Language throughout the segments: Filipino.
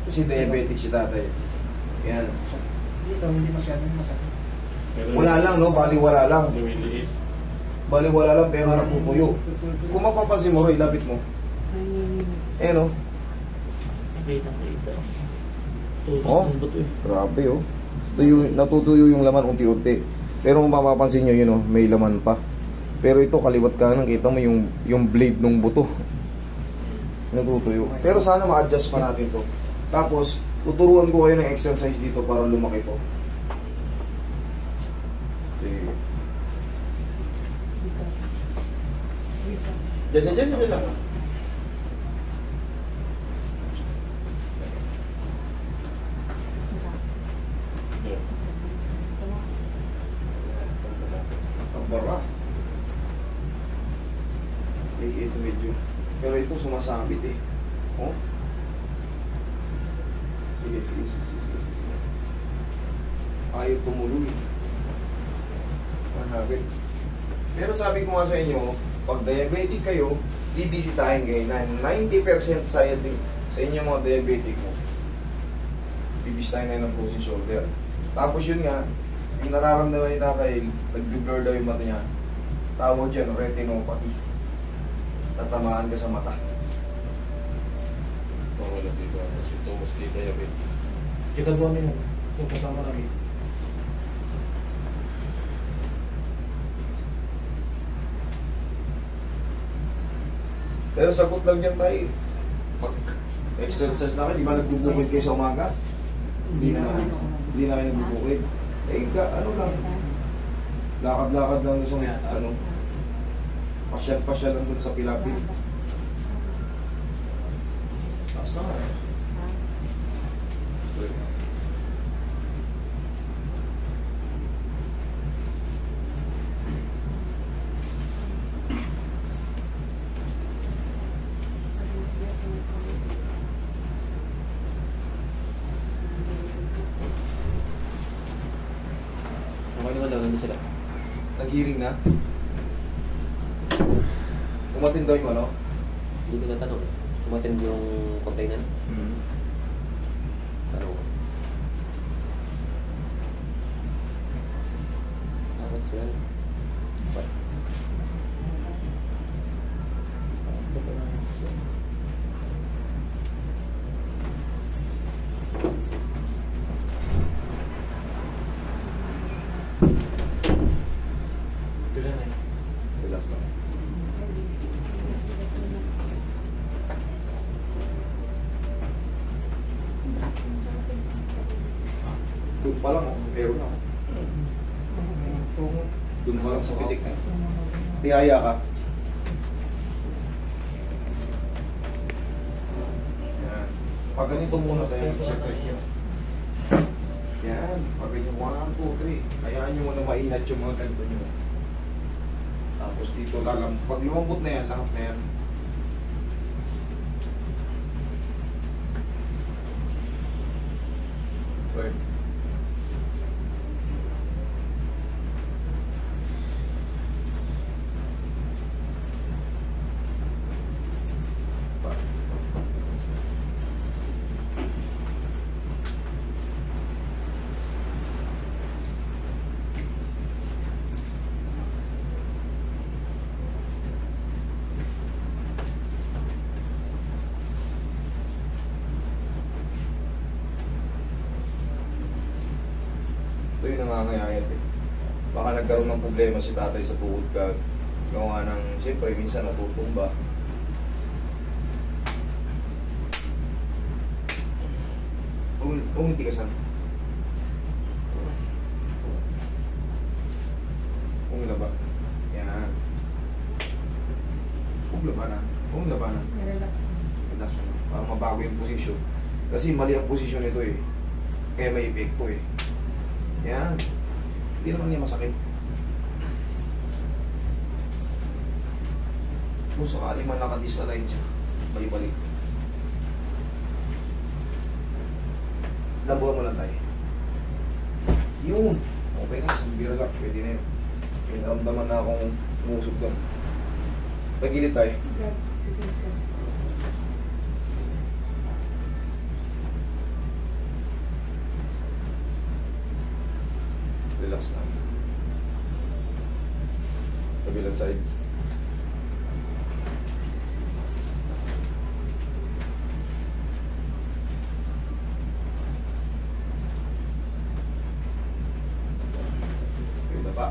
Kasi diabetic si tatay. Yan. Dito, hindi masyadong masakit. Wala lang, no? Bali wala lang. Lumiliit. Bali wala lang, pero natutuyo. Kung mapapansin mo, Roy, lapit mo. Eh, no? Oh, grabe, oh. Natutuyo yung laman unti-unti. Pero kung mapapansin nyo, yun, oh, may laman pa. Pero ito, kaliwat kanan, kita mo yung blade ng buto. Natutuyo. Pero sana ma-adjust pa natin to. Tapos, tuturuan ko kayo ng exercise dito para lumaki to. Okay. Diyan lang. Tambara. Okay, ito medyo. Pero ito sumasabit eh. Oh? Sige. Ayaw tumuloy. Manabit. Pero sabi ko nga sa inyo, pag diabetic kayo, bibisitahin kayo na 90% sa inyo mga diabetic mo. Bibisitahin kayo ng frozen shoulder. Tapos yun nga, yung nararamdaman ni tatay, nag-blur daw yung mata niya. Tawag dyan, retinopathy. Tatamaan ka sa mata. Wala dito. Si Thomas Lee diabetic. Kita buwan yun. Yung kasama namin. Pero sagot lang dyan tayo. Pag exercise na kayo, di ba nagbubukid kayo sa umaga? Hindi na kayo nagbubukid. Ano lang. Lakad-lakad lang gusto ng pasyal-pasyal lang dun sa Pilapil. Taas na nga. Nandun sila. Nag-hearing na? Umatin daw yung ano? Hindi ko natanong. Umatin yung container. Tanong ko. Dapat sila. Relax lang. Doon pa lang, meron ako. Doon pa lang sa pitik na. Tiyaya ka. Yan. Pag ganito muna tayo exercise nyo. Yan. Pag ganyan, 1, 2, 3. Hayaan nyo muna mainat yung mga ganito nyo. Tapos dito lang. Pag lumambot na yan, lahat na yan. Right. Ito yung nangangayayat eh. Baka nagkaroon ng problema si tatay sa tuhod ka. Gawa ng, siyempre, minsan natutumba. Hindi ka saan. Laba. Yan. Labanan. Labanan. Relax. Relax mo. Para mabago yung posisyon. Kasi mali ang posisyon nito eh. Kaya may epekto eh. Yan. Hindi naman niya masakit. Kung sakali man nakadisalign siya, may balik. Labuhan mo lang tayo. Yun! Okay na, isang bira lang. Pwede na yun. May naramdaman na akong umusog doon. Tagilid tayo. Relax na. Kabilang side. Ganda pa.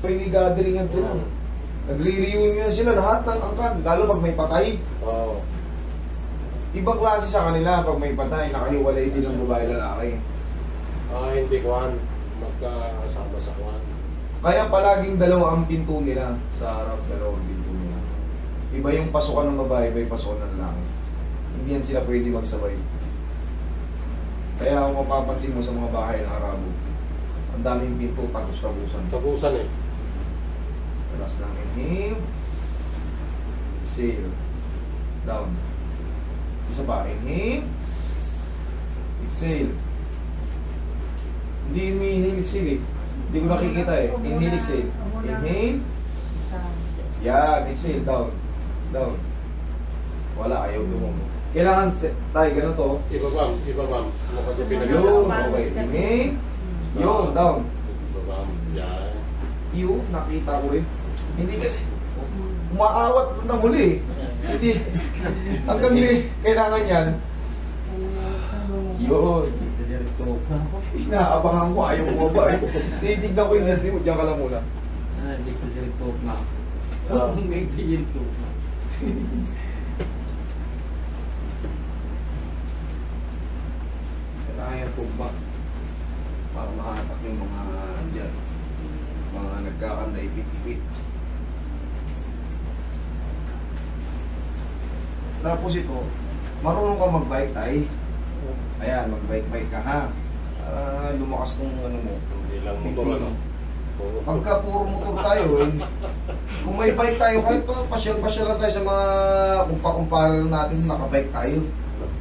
May gatheringan sila. Nagre-reunion sila lahat ng angkan, lalo pag may patay. Oo. Ibang klase sa kanila pag may patay, nakahiwalay din ng babae lalaki. Hindi kuhan. Magkasama sa kuhan. Kaya palaging dalawa ang pinto nila sa harap, dalawang pinto nila. Iba yung pasukan ng babae, iba yung pasukan ng lalaki. Hindi yan sila pwede magsabay. Kaya kung mapapansin mo sa mga bahay ng Arabo, ang daming pinto, tagus-tagusan. Tagusan eh. Relax lang. Inhale. Exhale. Down. Isa pa. Inhale. Exhale. Hindi inhale, exhale eh. Hindi ko nakikita eh. Inhale, exhale. Inhale. Yan. Exhale. Down. Down. Wala. Ayaw mo. Kailangan tayo ganun to. Ibabam. Ibabam. Mukha niya Yun. pinag-ibabam. Okay. Inhale. Yun. Down. Ibabam. Yan. Yun. Nakita ko rin. Hindi kasi umaawat na muli. Hindi. Hanggang kailangan yan. Yun. Inaabangan ko. Ayaw ko ba eh. Titignan ko yung nildi mo. Diyan ka lang muna. Hindi sa direktor na. May direktor na. Kailangan yung tugma. Para makatak yung mga dyan. Mga nagkakanda ipit-ipit. Tapos ito, marunong ka mag-bike tay. Ayan, mag-bike-bike ka ha. Lumakas tong ano mo. Hindi lang motor ano. Oo. Pagka puro motor tayo, kung may bike tayo, kahit pa pasyal-pasyal lang tayo sa mga kumpa-kumpara natin, nakabike tayo.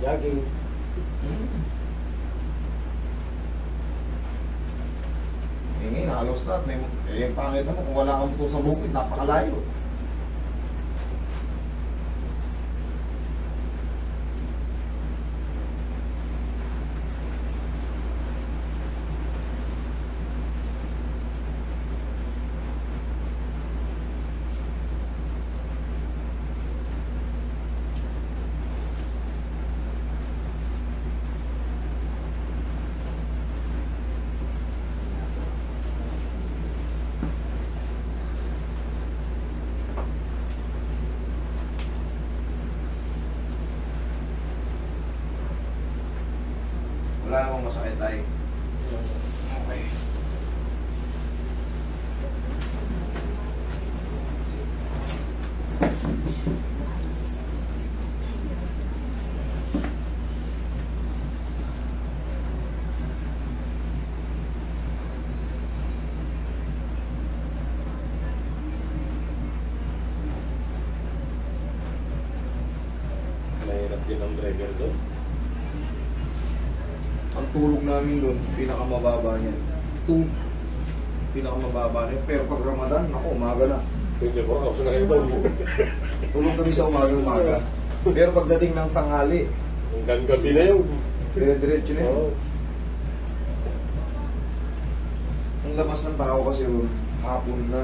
Jogging. Ngayon, halos lahat. Yung pangit naman, kung wala kang motor sa bukid, napakalayo. Wala namang masakit tayo. Okay. Mahirap din ang driver doon. Ang tulog namin doon, pinakamababa niya. 2. Pinakamababa niya. Pero pag Ramadan, ako, umaga na. 24 hours na kayo doon. Tulog kami sa umaga. Pero pagdating ng tanghali, Hanggang gabi na yun. dire-diretso na yun. Oo. Ang labas ng tao kasi ron, hapon na.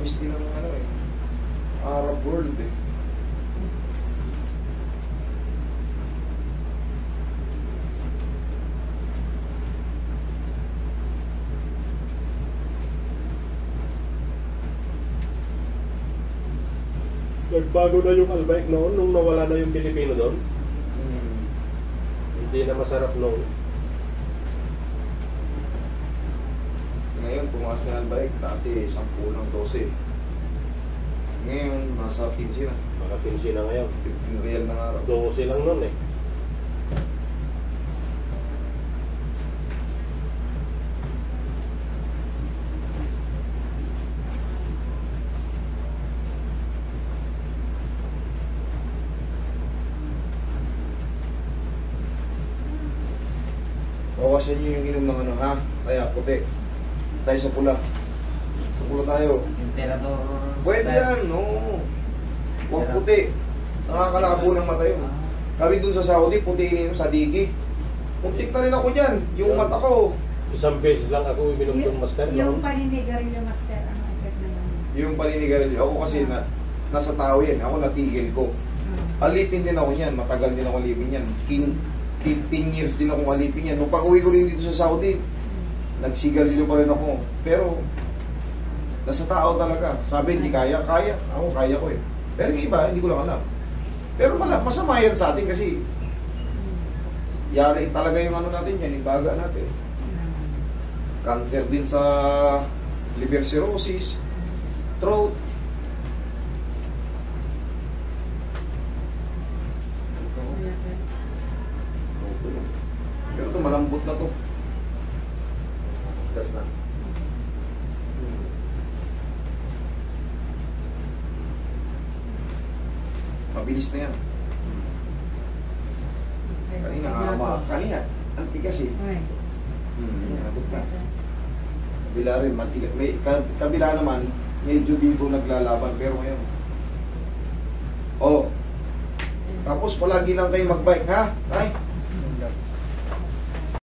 Practice din ng ano eh. Arab world eh. Nagbago na yung Albike noon nung nawala na yung Pilipino doon. Hindi na masarap noon. Ngayon, tumaas na ang bike. Dati, 10 ng 12. Ngayon, nasa 15 na. Mga 15 na ngayon. 15 real na araw. 12 lang noon eh. Bawasan nyo yung inom ng ano ha. Kaya puti. Tayo sa pula. Sa pula tayo. Emperador. Pwede yan, no. Huwag puti. Nakakalabo ng mata yun. Kami dun sa Saudi, putiin yung sa digi. Muntik na rin ako dyan. Yung mata ko. Isang beses lang ako uminom ng master. Yung No? paninigarilyo master, ang effect na yun. Yung paninigarilyo. Ako kasi nasa tao yan. Ako natigil ko. Alipin din ako niyan. Matagal din ako alipin yan. 15 years din akong alipin yan. Nung pag-uwi ko rin dito sa Saudi, nagsigarilyo pa rin ako. Pero, nasa tao talaga. Sabi, hindi kaya. Kaya. Ako, kaya ko eh. Pero yung iba, hindi ko lang alam. Pero masama yan sa atin kasi yari talaga yung ano natin yan, yung baga natin. Cancer din sa liver cirrhosis, throat. Pero ito malambot na to. Gas na. Mabilis na yan. Kanina, ang tigas eh. Nabot na. Kabila rin, matigas. May, kabila naman, medyo dito naglalaban. Pero ngayon, tapos palagi lang kayo mag-bike, ha? Ay,